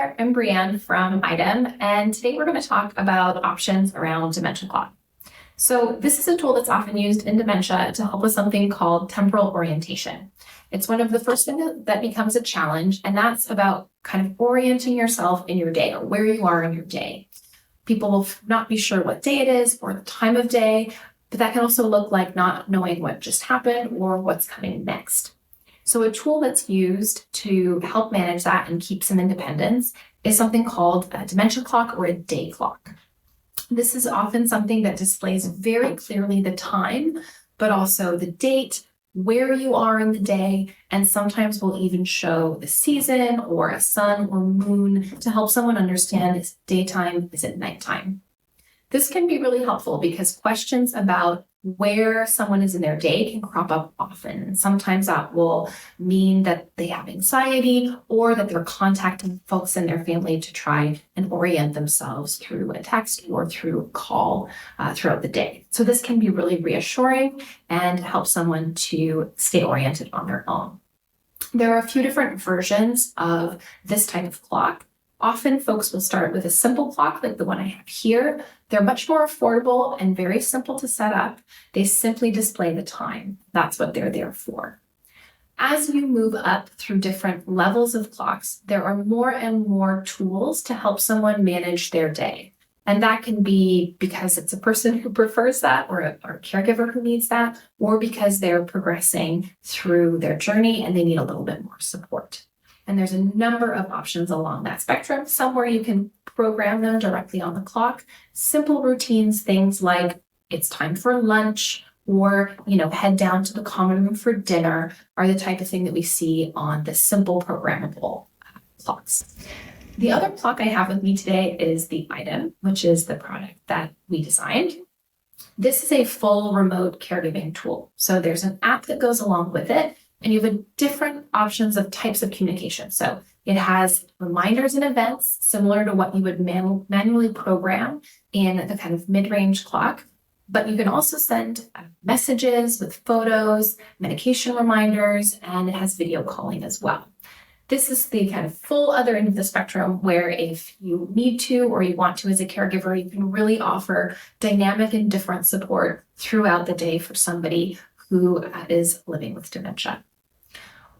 there. I'm Brienne from Idem, and today we're going to talk about options around Dementia clock. So this is a tool that's often used in dementia to help with something called temporal orientation. It's one of the first things that becomes a challenge, and that's about kind of orienting yourself in your day or where you are in your day. People will not be sure what day it is or the time of day, but that can also look like not knowing what just happened or what's coming next. So a tool that's used to help manage that and keep some independence is something called a dementia clock or a day clock. This is often something that displays very clearly the time, but also the date, where you are in the day, and sometimes will even show the season or a sun or moon to help someone understand is it daytime, is it nighttime. This can be really helpful because questions about where someone is in their day can crop up often. Sometimes that will mean that they have anxiety or that they're contacting folks in their family to try and orient themselves through a text or through a call throughout the day. So this can be really reassuring and help someone to stay oriented on their own. There are a few different versions of this type of clock. Often folks will start with a simple clock like the one I have here. They're much more affordable and very simple to set up. They simply display the time. That's what they're there for. As you move up through different levels of clocks, there are more and more tools to help someone manage their day. And that can be because it's a person who prefers that or a caregiver who needs that, or because they're progressing through their journey and they need a little bit more support. And there's a number of options along that spectrum. Some where you can program them directly on the clock. Simple routines, things like it's time for lunch or, head down to the common room for dinner are the type of thing that we see on the simple programmable clocks. The other clock I have with me today is the Idem, which is the product that we designed. This is a full remote caregiving tool. So there's an app that goes along with it. And you have different options of types of communication. So it has reminders and events similar to what you would manually program in the kind of mid-range clock. But you can also send messages with photos, medication reminders, and it has video calling as well. This is the kind of full other end of the spectrum where if you need to or you want to as a caregiver, you can really offer dynamic and different support throughout the day for somebody who is living with dementia.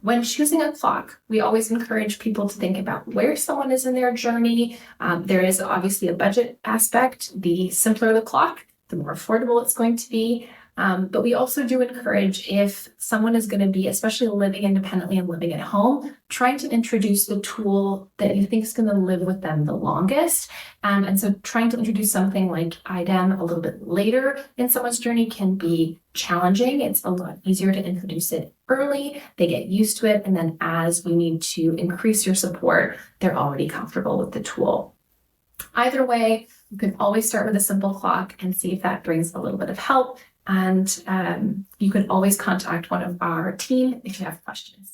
When choosing a clock, we always encourage people to think about where someone is in their journey. There is obviously a budget aspect. The simpler the clock, the more affordable it's going to be. But we also do encourage if someone is going to be, especially living independently and living at home, trying to introduce the tool that you think is going to live with them the longest. And so trying to introduce something like Idem a little bit later in someone's journey can be challenging. It's a lot easier to introduce it early. They get used to it. And then as you need to increase your support, they're already comfortable with the tool. Either way, you can always start with a simple clock and see if that brings a little bit of help. And you can always contact one of our team if you have questions.